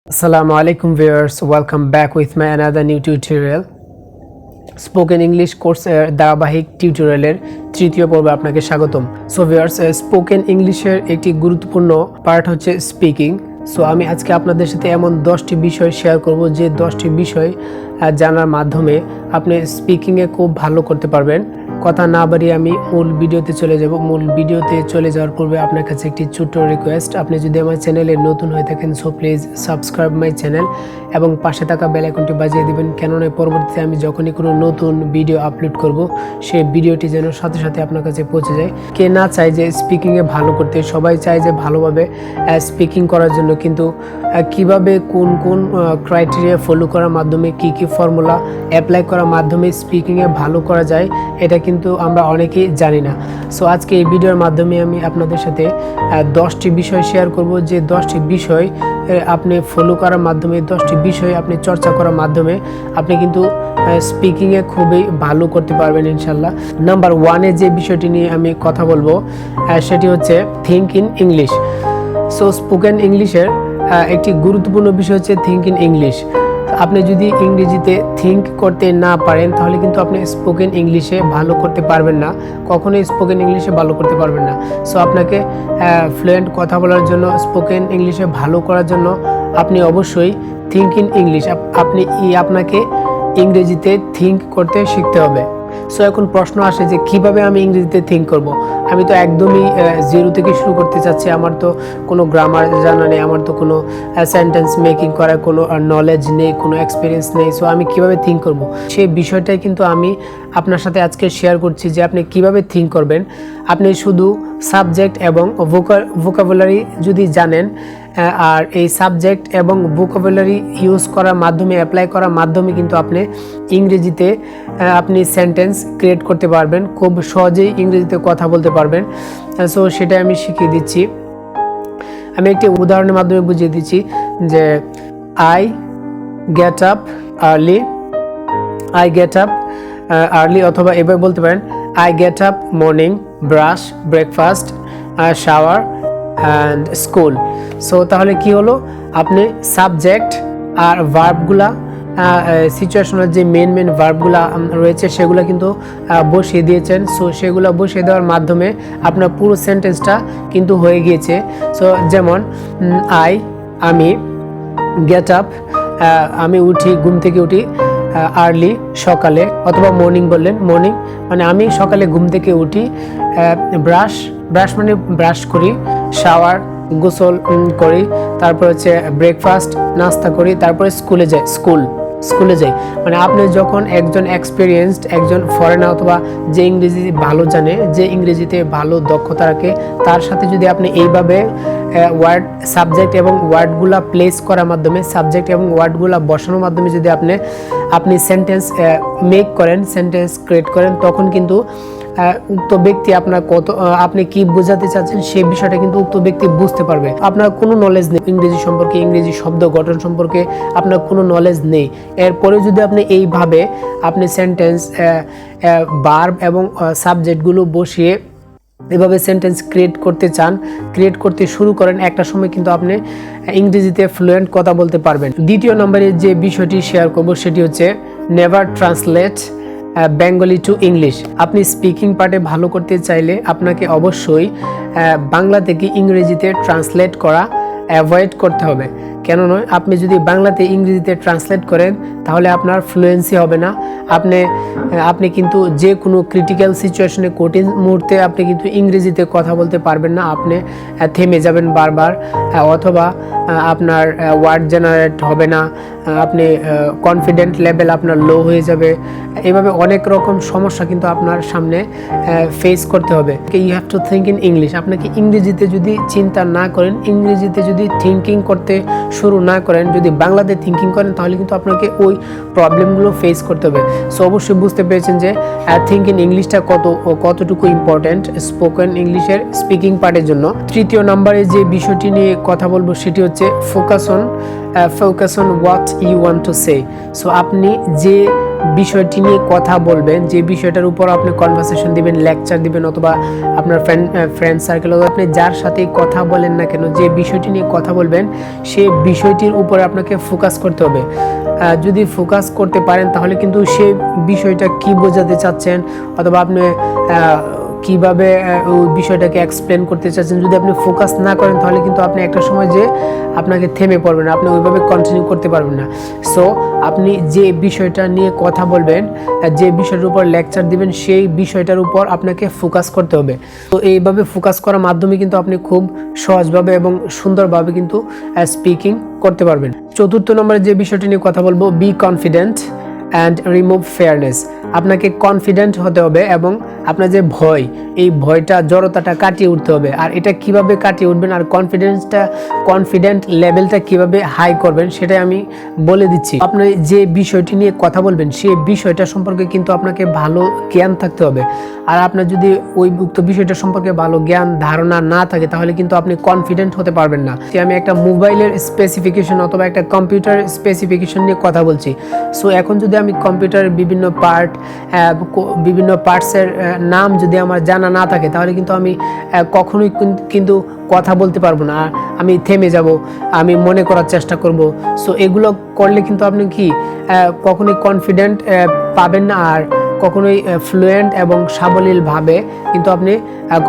Assalamualaikum viewers, welcome back with my another new tutorial. Spoken English কোর্সের ধারাবাহিক টিউটোরিয়ালের তৃতীয় পর্বে আপনাকে স্বাগতম। সো ভিউয়ার্স, স্পোকেন ইংলিশের একটি গুরুত্বপূর্ণ পার্ট হচ্ছে স্পিকিং। সো আমি আজকে আপনাদের সাথে এমন 10টি বিষয় শেয়ার করব যে 10টি বিষয় জানার মাধ্যমে আপনি স্পিকিংয়ে খুব ভালো করতে পারবেন। কথা না বাড়িয়ে আমি মূল ভিডিওতে চলে যাব। মূল ভিডিওতে চলে যাওয়ার পূর্বে আপনার কাছে একটি ছোট্ট রিকোয়েস্ট, আপনি যদি আমার চ্যানেলে নতুন হয়ে থাকেন so please subscribe my channel এবং পাশে থাকা বেল আইকনটি বাজিয়ে দিবেন, কেননা পরবর্তীতে আমি যখনই কোনো নতুন ভিডিও আপলোড করব সেই ভিডিওটি যেন সাথে সাথে আপনার কাছে পৌঁছে যায়। কে না চায় যে স্পিকিংয়ে ভালো করতে, সবাই চায় যে ভালোভাবে স্পিকিং করার জন্য, কিন্তু কিভাবে কোন কোন ক্রাইটেরিয়া ফলো করার মাধ্যমে কি কি ফর্মুলা অ্যাপ্লাই করার মাধ্যমে স্পিকিংয়ে ভালো করা যায় এটা কিন্তু আমরা অনেকেই জানি না। সো আজকে এই ভিডিওর মাধ্যমে আমি আপনাদের সাথে 10টি বিষয় শেয়ার করব যে 10টি বিষয় আপনি ফলো করার মাধ্যমে, 10টি বিষয় আপনি চর্চা করার মাধ্যমে আপনি কিন্তু স্পিকিংয়ে খুবই ভালো করতে পারবেন ইনশাল্লাহ। নাম্বার 1-এ যে বিষয়টি নিয়ে আমি কথা বলবো সেটি হচ্ছে think in English. So spoken ইংলিশের একটি গুরুত্বপূর্ণ বিষয় হচ্ছে থিঙ্ক ইন ইংলিশ। আপনি যদি ইংরেজিতে থিঙ্ক করতে না পারেন তাহলে কিন্তু আপনি স্পোকেন ইংলিশে ভালো করতে পারবেন না, কখনোই স্পোকেন ইংলিশে ভালো করতে পারবেন না। সো আপনাকে ফ্লুয়েন্ট কথা বলার জন্য, স্পোকেন ইংলিশে ভালো করার জন্য আপনি অবশ্যই থিঙ্ক ইন ইংলিশ, আপনাকে ইংরেজিতে থিঙ্ক করতে শিখতে হবে। সো এখন প্রশ্ন আসে যে কিভাবে আমি ইংরেজিতে থিঙ্ক করব। আমি তো একদমই জিরো থেকে শুরু করতে চাচ্ছি, আমার তো কোনো গ্রামার জানা নেই, আমার তো কোনো সেন্টেন্স মেকিং করার কোনো নলেজ নেই, কোনো এক্সপিরিয়েন্স নেই। সো আমি কিভাবে থিঙ্ক করব সেই বিষয়টাই কিন্তু আমি আপনার সাথে আজকে শেয়ার করছি যে আপনি কিভাবে থিঙ্ক করবেন। আপনি শুধু সাবজেক্ট এবং ভোকাবুলারি যদি জানেন, আর এই সাবজেক্ট এবং ভোকাবুলারি ইউজ করার মাধ্যমে, অ্যাপ্লাই করার মাধ্যমে কিন্তু আপনি ইংরেজিতে আপনি সেন্টেন্স ক্রিয়েট করতে পারবেন, খুব সহজেই ইংরেজিতে কথা বলতে পারবেন। সো সেটা আমি শিখিয়ে দিচ্ছি। আমি একটি উদাহরণের মাধ্যমে বুঝিয়ে দিচ্ছি যে আই গেট আপ আর্লি, অথবা এভাবে বলতে পারেন I get up morning, brush, breakfast, shower and school. So তাহলে কি হলো, আপনি সাবজেক্ট আর ভার্বগুলা, সিচুয়েশনাল যে মেন ভার্বগুলা রয়েছে সেগুলো কিন্তু বসিয়ে দিয়েছেন। সো সেগুলো বসিয়ে দেওয়ার মাধ্যমে আপনার পুরো সেন্টেন্সটা কিন্তু হয়ে গিয়েছে। সো যেমন আমি গেট আপ, আমি উঠি, ঘুম থেকে উঠি, আর্লি সকালে, অথবা মর্নিং বললেন, মর্নিং মানে আমি সকালে ঘুম থেকে উঠি, ব্রাশ মানে ব্রাশ করি, শাওয়ার গোসল করি, তারপর হচ্ছে ব্রেকফাস্ট নাস্তা করি, তারপরে স্কুলে যাই। মানে আপনি যখন একজন এক্সপিরিয়েন্সড, একজন ফরেনার অথবা যে ইংরেজি ভালো জানে, যে ইংরেজিতে ভালো দক্ষতা রাখে, তার সাথে যদি আপনি এইভাবে সাবজেক্ট এবং ওয়ার্ডগুলা প্লেস করার মাধ্যমে, সাবজেক্ট এবং ওয়ার্ডগুলা বসানোর মাধ্যমে যদি আপনি সেন্টেন্স মেক করেন, সেন্টেন্স ক্রিয়েট করেন, তখন কিন্তু উক্ত ব্যক্তি আপনি কি বোঝাতে চাচ্ছেন সেই বিষয়টা কিন্তু উক্ত ব্যক্তি বুঝতে পারবে। আপনার কোনো নলেজ নেই ইংরেজি সম্পর্কে, ইংরেজি শব্দ গঠন সম্পর্কে আপনার কোনো নলেজ নেই, এরপরে যদি আপনি এইভাবে আপনি সেন্টেন্স, ভার্ব এবং সাবজেক্টগুলো বসিয়ে এভাবে সেন্টেন্স ক্রিয়েট করতে শুরু করেন, একটা সময় কিন্তু আপনি ইংরেজিতে ফ্লুয়েন্ট কথা বলতে পারবেন। দ্বিতীয় নম্বরে যে বিষয়টি শেয়ার করব সেটি হচ্ছে never translate Bengali to English. আপনি স্পিকিং পার্টে ভালো করতে চাইলে আপনাকে অবশ্যই বাংলা থেকে ইংরেজিতে ট্রান্সলেট করা অ্যাভয়েড করতে হবে। কেন নয়, আপনি যদি বাংলাতে ইংরেজিতে ট্রান্সলেট করেন তাহলে আপনার ফ্লুয়েন্সি হবে না। আপনি কিন্তু যে কোনো ক্রিটিক্যাল সিচুয়েশনে, কঠিন মুহূর্তে আপনি কিন্তু ইংরেজিতে কথা বলতে পারবেন না, আপনি থেমে যাবেন বারবার, অথবা আপনার ওয়ার্ড জেনারেট হবে না, আপনি কনফিডেন্ট লেভেল আপনার লো হয়ে যাবে। এভাবে অনেক রকম সমস্যা কিন্তু আপনার সামনে ফেস করতে হবে। You have to think in English. আপনাকে ইংরেজিতে যদি চিন্তা না করেন, ইংরেজিতে যদি থিঙ্কিং করতে শুরু না করেন, যদি বাংলাতে থিঙ্কিং করেন, তাহলে কিন্তু আপনাকে ওই প্রবলেমগুলো ফেস করতে হবে। সো অবশ্যই বুঝতে পেরেছেন যে থিঙ্ক ইন ইংলিশটা কতটুকু ইম্পর্ট্যান্ট স্পোকেন ইংলিশের স্পিকিং পার্টের জন্য। তৃতীয় নম্বরে যে বিষয়টি নিয়ে কথা বলবো সেটি হচ্ছে focus on what you want to say. So আপনি যে বিষয়টি নিয়ে কথা বলবেন, যে বিষয়টার উপর আপনি কনভারসেশন দিবেন, লেকচার দিবেন, অথবা আপনার ফ্রেন্ড সার্কেল, অথবা আপনি যার সাথেই কথা বলেন না কেন, যে বিষয়টি নিয়ে কথা বলবেন সেই বিষয়টির উপরে আপনাকে ফোকাস করতে হবে। যদি ফোকাস করতে পারেন তাহলে কিন্তু সেই বিষয়টা কি বোঝাতে চাচ্ছেন, অথবা আপনি কিভাবে ওই বিষয়টাকে এক্সপ্লেন করতে চাচ্ছেন, যদি আপনি ফোকাস না করেন তাহলে কিন্তু আপনি একটা সময় যে আপনাকে থেমে পড়বেন, আপনি ওইভাবে কন্টিনিউ করতে পারবেন না। সো আপনি যে বিষয়টা নিয়ে কথা বলবেন, যে বিষয়টার উপর লেকচার দিবেন, সেই বিষয়টার উপর আপনাকে ফোকাস করতে হবে। তো এইভাবে ফোকাস করার মাধ্যমে কিন্তু আপনি খুব সহজভাবে এবং সুন্দরভাবে কিন্তু স্পিকিং করতে পারবেন। চতুর্থ নম্বরে যে বিষয়টি নিয়ে কথা বলবো, be confident and remove fairness. আপনাকে কনফিডেন্ট হতে হবে এবং আপনার যে ভয়, এই ভয়টা, জড়তাটা কাটিয়ে উঠতে হবে। আর এটা কিভাবে কাটিয়ে উঠবেন আর কনফিডেন্ট লেভেলটা কিভাবে হাই করবেন সেটাই আমি বলে দিচ্ছি। আপনি যে বিষয়টি নিয়ে কথা বলবেন সেই বিষয়টা সম্পর্কে কিন্তু আপনাকে ভালো জ্ঞান থাকতে হবে। আর আপনার যদি ওই উক্ত বিষয়টা সম্পর্কে ভালো জ্ঞান ধারণা না থাকে তাহলে কিন্তু আপনি কনফিডেন্ট হতে পারবেন না। আমি একটা মোবাইলের স্পেসিফিকেশন অথবা একটা কম্পিউটার স্পেসিফিকেশন নিয়ে কথা বলছি। সো এখন যদি আমি কম্পিউটারের বিভিন্ন পার্টসের নাম যদি আমার জানা না থাকে তাহলে কিন্তু আমি কখনোই কিন্তু কথা বলতে পারবো না, আমি থেমে যাব, আমি মনে করার চেষ্টা করব। সো এগুলো করলে কিন্তু আপনি কখনোই কনফিডেন্ট পাবেন না, আর কখনোই ফ্লুয়েন্ট এবং সাবলীলভাবে কিন্তু আপনি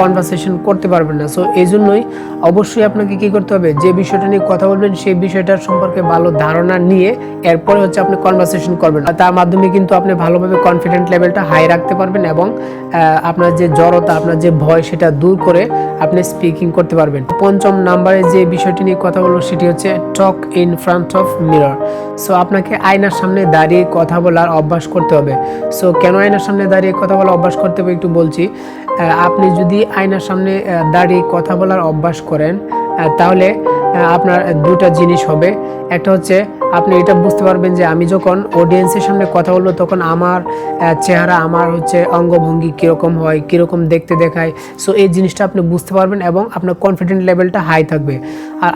কনভারসেশন করতে পারবেন না। সো এই জন্যই অবশ্যই আপনাকে কী করতে হবে, যে বিষয়টা নিয়ে কথা বলবেন সেই বিষয়টার সম্পর্কে ভালো ধারণা নিয়ে এরপরে আপনি কনভারসেশন করবেন। তার মাধ্যমে কিন্তু আপনি ভালোভাবে কনফিডেন্ট লেভেলটা হাই রাখতে পারবেন এবং আপনার যে জড়তা, আপনার যে ভয়, সেটা দূর করে আপনি স্পিকিং করতে পারবেন। পঞ্চম নাম্বারে যে বিষয়টি নিয়ে কথা বলবো সেটি হচ্ছে talk in front of mirror. So আপনাকে আয়নার সামনে দাঁড়িয়ে কথা বলার অভ্যাস করতে হবে। সো কেন আয়নার সামনে দাঁড়িয়ে কথা বলার অভ্যাস করতে হবে একটু বলছি। আপনি যদি আয়নার সামনে দাঁড়িয়ে কথা বলার অভ্যাস করেন তাহলে আপনার দুটা জিনিস হবে। একটা হচ্ছে আপনি এটা বুঝতে পারবেন যে আমি যখন অডিয়েন্সের সামনে কথা বলবো তখন আমার চেহারা, আমার অঙ্গভঙ্গি কীরকম হয়, কীরকম দেখতে দেখায়। সো এই জিনিসটা আপনি বুঝতে পারবেন এবং আপনার কনফিডেন্ট লেভেলটা হাই থাকবে।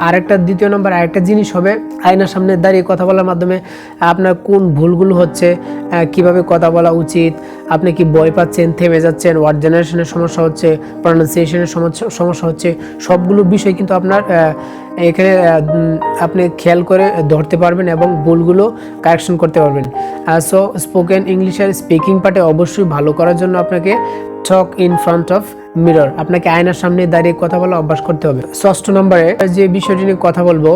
আর দ্বিতীয় নম্বর আরেকটা জিনিস হবে, আয়নার সামনে দাঁড়িয়ে কথা বলার মাধ্যমে আপনার কোন ভুলগুলো হচ্ছে, কিভাবে কথা বলা উচিত, আপনি কি ভয় পাচ্ছেন, থেমে যাচ্ছেন, ওয়ার্ড জেনারেশনের সমস্যা হচ্ছে, প্রনাউন্সিয়েশনের সমস্যা হচ্ছে, সবগুলো বিষয় কিন্তু আপনার এখানে আপনি খেয়াল করে ধরতে পারবেন এবং ভুলগুলো কারেকশন করতে পারবেন। সো স্পোকেন ইংলিশের স্পিকিং পার্টে অবশ্যই ভালো করার জন্য আপনাকে talk in front of mirror, আপনাকে আয়নার সামনে দাঁড়িয়ে কথা বলা অভ্যাস করতে হবে। ষষ্ঠ নম্বরে যে বিষয়টি নিয়ে কথা বলবো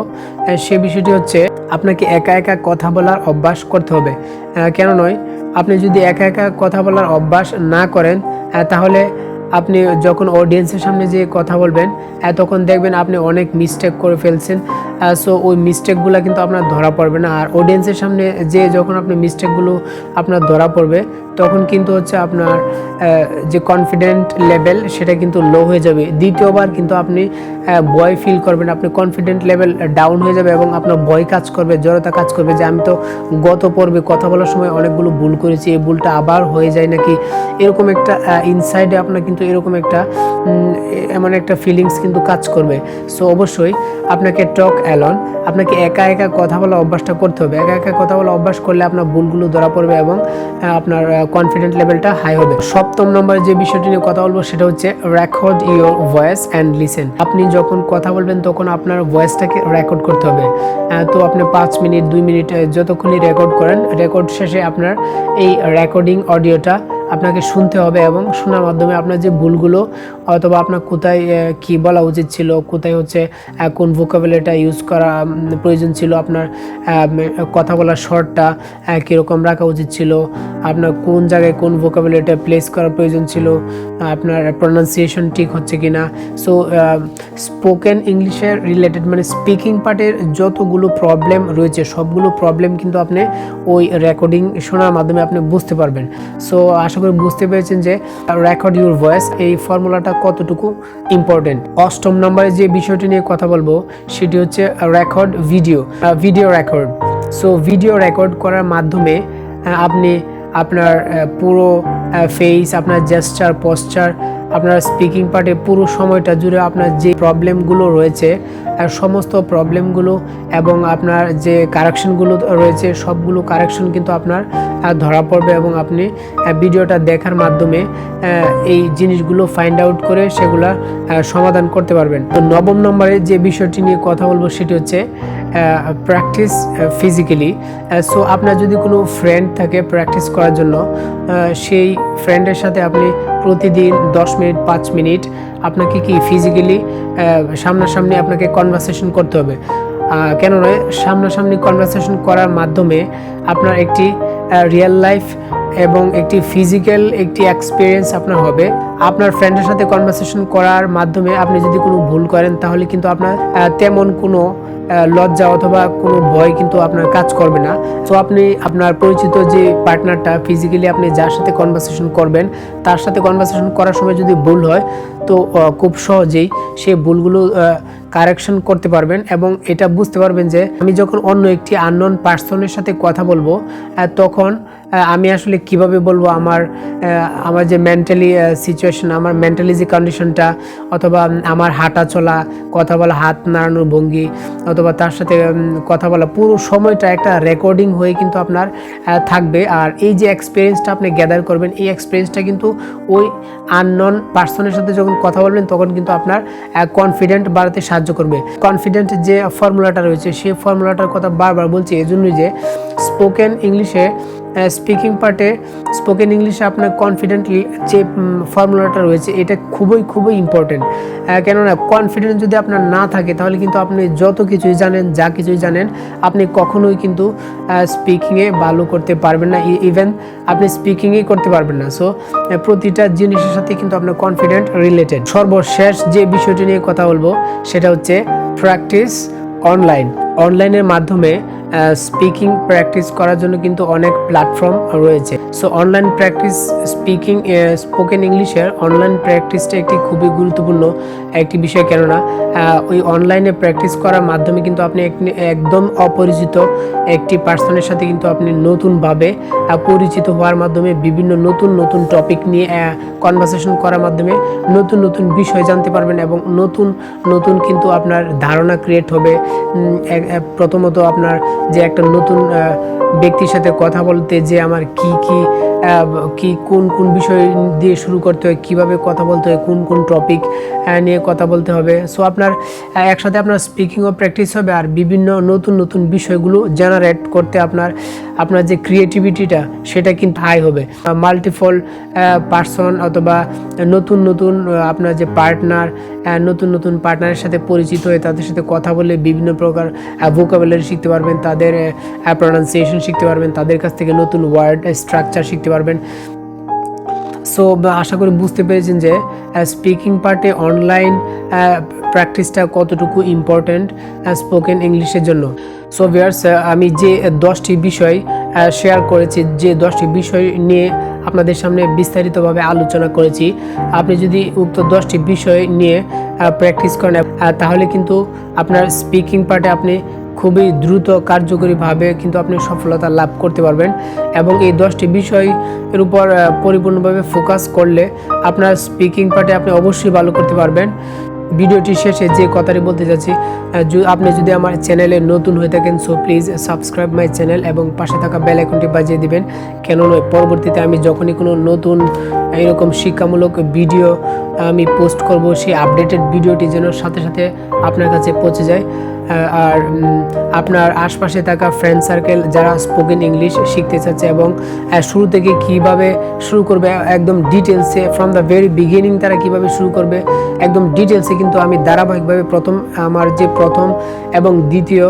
সে বিষয়টি হচ্ছে আপনাকে একা একা কথা বলার অভ্যাস করতে হবে। কেন নয়, আপনি যদি একা একা কথা বলার অভ্যাস না করেন তাহলে আপনি যখন অডিয়েন্সের সামনে যে কথা বলবেন তখন দেখবেন আপনি অনেক মিস্টেক করে ফেলছেন। সো ওই মিস্টেকগুলো কিন্তু আপনার ধরা পড়বে না। আর অডিয়েন্সের সামনে যে যখন আপনি মিস্টেকগুলো আপনার ধরা পড়বে তখন কিন্তু আপনার যে কনফিডেন্ট লেভেল সেটা কিন্তু লো হয়ে যাবে। দ্বিতীয়বার কিন্তু আপনি ভয় ফিল করবেন, আপনি কনফিডেন্ট লেভেল ডাউন হয়ে যাবে এবং আপনার ভয় কাজ করবে, জড়তা কাজ করবে যে আমি তো গত পর্বে কথা বলার সময় অনেকগুলো ভুল করেছি, এই ভুলটা আবার হয়ে যায় নাকি, এরকম একটা ইনসাইডে আপনার কিন্তু এরকম একটা এমন একটা ফিলিংস কিন্তু কাজ করবে। সো অবশ্যই আপনাকে টক অ্যালন, আপনাকে একা একা কথা বলা অভ্যাসটা করতে হবে। একা একা কথা বলা অভ্যাস করলে আপনার ভুলগুলো ধরা পড়বে এবং আপনার কনফিডেন্ট লেভেলটা হাই হবে। সপ্তম নম্বরে যে বিষয়টি নিয়ে কথা বলবো সেটা হচ্ছে record your voice and listen. আপনি যখন কথা বলবেন তখন আপনার ভয়েসটাকে রেকর্ড করতে হবে। তো আপনি 5 মিনিট 2 মিনিট যতক্ষণই রেকর্ড করেন, রেকর্ড শেষে আপনার এই রেকর্ডিং অডিওটা আপনাকে শুনতে হবে এবং শোনার মাধ্যমে আপনার যে ভুলগুলো অথবা আপনার কোথায় কি বলা উচিত ছিল, কোথায় কোন ভোকাবুলারিটা ইউজ করা প্রয়োজন ছিল, আপনার কথা বলার শর্টটা কীরকম রাখা উচিত ছিল, আপনার কোন জায়গায় কোন ভোকাবুলারিটা প্লেস করার প্রয়োজন ছিল, আপনার প্রনাউন্সিয়েশন ঠিক হচ্ছে কি না। সো স্পোকেন ইংলিশের রিলেটেড মানে স্পিকিং পার্টের যতগুলো প্রবলেম রয়েছে সবগুলো প্রবলেম কিন্তু আপনি ওই রেকর্ডিং শোনার মাধ্যমে আপনি বুঝতে পারবেন। সো আশা করি বুঝতে পেরেছেন যে রেকর্ড ইউর ভয়েস এই ফর্মুলাটা কতটুকু ইম্পর্টেন্ট। অষ্টম নম্বরে যে বিষয়টি নিয়ে কথা বলবো সেটি হচ্ছে record video record. So video record করার মাধ্যমে আপনি আপনার পুরো ফেস, আপনার জেস্টার, পশ্চার আপনার স্পিকিং পার্টে পুরো সময়টা জুড়ে আপনার যে প্রবলেমগুলো রয়েছে সমস্ত প্রবলেমগুলো এবং আপনার যে কারেকশনগুলো রয়েছে সবগুলো কারেকশন কিন্তু আপনার ধরা পড়বে এবং আপনি ভিডিওটা দেখার মাধ্যমে এই জিনিসগুলো ফাইন্ড আউট করে সেগুলা সমাধান করতে পারবেন। তো 9 নম্বরে যে বিষয়টি নিয়ে কথা বলবো সেটি হচ্ছে প্র্যাকটিস ফিজিক্যালি। সো আপনার যদি কোনো ফ্রেন্ড থাকে প্র্যাকটিস করার জন্য, সেই ফ্রেন্ডের সাথে আপনি প্রতিদিন 10 মিনিট 5 মিনিট আপনাকে কি ফিজিক্যালি সামনাসামনি আপনাকে কনভারসেশন করতে হবে। কেন নয়, সামনাসামনি কনভারসেশন করার মাধ্যমে আপনার একটি রিয়েল লাইফ এবং একটি ফিজিক্যাল একটি এক্সপিরিয়েন্স আপনার হবে। আপনার ফ্রেন্ডের সাথে কনভারসেশন করার মাধ্যমে আপনি যদি কোনো ভুল করেন তাহলে কিন্তু আপনার তেমন কোনো লজ্জা অথবা কোনো ভয় কিন্তু আপনার কাজ করবে না। তো আপনি আপনার পরিচিত যে পার্টনারটা ফিজিক্যালি আপনি যার সাথে কনভারসেশন করবেন তার সাথে কনভারসেশন করার সময় যদি ভুল হয় তো খুব সহজেই সেই ভুলগুলো কারেকশন করতে পারবেন এবং এটা বুঝতে পারবেন যে আমি যখন অন্য একটি আননোন পার্সনের সাথে কথা বলবো তখন আমি আসলে কিভাবে বলবো আমার যে মেন্টালি সিচুয়েশন, আমার মেন্টালি যে কন্ডিশনটা, অথবা আমার হাঁটা চলা, কথা বলা, হাত নাড়ানোর ভঙ্গি, অথবা তার সাথে কথা বলা, পুরো সময়টা একটা রেকর্ডিং হয়ে কিন্তু আপনার থাকবে। আর এই যে এক্সপিরিয়েন্সটা আপনি গ্যাদার করবেন, এই এক্সপিরিয়েন্সটা কিন্তু ওই আননোন পার্সনের সাথে যখন কথা বলবেন তখন কিন্তু আপনার কনফিডেন্ট বাড়াতে সাহায্য করবে। কনফিডেন্ট যে ফর্মুলাটা রয়েছে সেই ফর্মুলাটার কথা বারবার বলছি এজন্যই যে স্পোকেন ইংলিশে স্পিকিং পার্টে স্পোকেন ইংলিশে আপনার কনফিডেন্ট যে ফর্মুলাটা রয়েছে এটা খুবই ইম্পর্টেন্ট। কেননা কনফিডেন্স যদি আপনার না থাকে তাহলে কিন্তু আপনি যত কিছুই জানেন, যা কিছুই জানেন, আপনি কখনোই কিন্তু স্পিকিংয়ে ভালো করতে পারবেন না, ইভেন আপনি স্পিকিংই করতে পারবেন না। সো প্রতিটা জিনিসের সাথে কিন্তু আপনার কনফিডেন্ট রিলেটেড। সর্বশেষ যে বিষয়টি নিয়ে কথা বলবো সেটা হচ্ছে প্র্যাকটিস অনলাইনের মাধ্যমে স্পিকিং প্র্যাকটিস করার জন্য কিন্তু অনেক প্ল্যাটফর্ম রয়েছে। সো অনলাইন প্র্যাকটিস স্পোকেন ইংলিশের অনলাইন প্র্যাকটিসটা একটি খুবই গুরুত্বপূর্ণ একটি বিষয়। কেননা ওই অনলাইনে প্র্যাকটিস করার মাধ্যমে কিন্তু আপনি একদম অপরিচিত একটি পার্সনের সাথে কিন্তু আপনি নতুনভাবে পরিচিত হওয়ার মাধ্যমে বিভিন্ন নতুন টপিক নিয়ে কনভারসেশন করার মাধ্যমে নতুন বিষয় জানতে পারবেন এবং নতুন কিন্তু আপনার ধারণা ক্রিয়েট হবে। প্রথমত আপনার যে একটা নতুন ব্যক্তির সাথে কথা বলতে যে আমার কোন বিষয় দিয়ে শুরু করতে হয়, কিভাবে কথা বলতে হয়, কোন টপিক নিয়ে কথা বলতে হবে। সো আপনার একসাথে আপনার স্পিকিংও প্র্যাকটিস হবে আর বিভিন্ন নতুন বিষয়গুলো জেনারেট করতে আপনার যে ক্রিয়েটিভিটিটা সেটা কিন্তু হাই হবে। মাল্টিপল পার্সন অথবা নতুন আপনার যে পার্টনার, নতুন পার্টনারের সাথে পরিচিত হয়ে তাদের সাথে কথা বলে বিভিন্ন প্রকার ভোকাবুলারি শিখতে পারবেন, তাদের প্রনাউন্সিয়েশন শিখতে পারবেন, তাদের কাছ থেকে নতুন ওয়ার্ড স্ট্রাকচার শিখতে পারবেন। সো আশা করি বুঝতে পেরেছেন যে স্পিকিং পার্টে অনলাইন প্র্যাকটিসটা কতটুকু ইম্পর্ট্যান্ট স্পোকেন ইংলিশের জন্য। সো ভিউয়ার্স, আমি যে 10টি বিষয় শেয়ার করেছি, যে 10টি বিষয় নিয়ে আপনাদের সামনে বিস্তারিতভাবে আলোচনা করেছি, আপনি যদি উক্ত 10টি বিষয় নিয়ে প্র্যাকটিস করেন তাহলে কিন্তু আপনার স্পিকিং পার্টে আপনি খুবই দ্রুত কার্যকরীভাবে কিন্তু আপনি সফলতা লাভ করতে পারবেন। এবং এই 10টি বিষয়ের উপর পরিপূর্ণভাবে ফোকাস করলে আপনার স্পিকিং পার্টে আপনি অবশ্যই ভালো করতে পারবেন। ভিডিওটি শেষে যে কথাটি বলতে যাচ্ছি, আপনি যদি আমার চ্যানেলে নতুন হয়ে থাকেন so please subscribe my channel এবং পাশে থাকা বেল আইকনটি বাজিয়ে দিবেন। কেন নয়, পরবর্তীতে আমি যখনই কোনো নতুন এরকম শিক্ষামূলক ভিডিও আমি পোস্ট করব সেই আপডেটেড ভিডিওটি যেন সাথে সাথে আপনার কাছে পৌঁছে যায়। আর আপনার আশপাশে থাকা ফ্রেন্ড সার্কেল যারা স্পোকেন ইংলিশ শিখতে চাচ্ছে এবং শুরু থেকে কিভাবে শুরু করবে একদম ডিটেলসে, ফ্রম দ্য ভেরি বিগিনিং তারা কিভাবে শুরু করবে একদম ডিটেলসে কিন্তু আমি ধারাবাহিকভাবে আমার যে প্রথম এবং দ্বিতীয়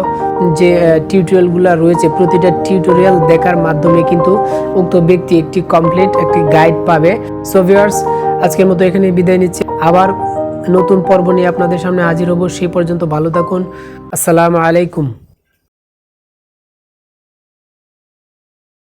যে টিউটোরিয়ালগুলো রয়েছে প্রতিটা টিউটোরিয়াল দেখার মাধ্যমে কিন্তু উক্ত ব্যক্তি একটি কমপ্লিট একটি গাইড পাবে। সো ভিউয়ার্স, আজকের মতো এখানে বিদায় নিচ্ছি। আবার নতুন পর্ব নিয়ে আপনাদের সামনে হাজির হব। সেই পর্যন্ত ভালো থাকুন। আসসালামু আলাইকুম।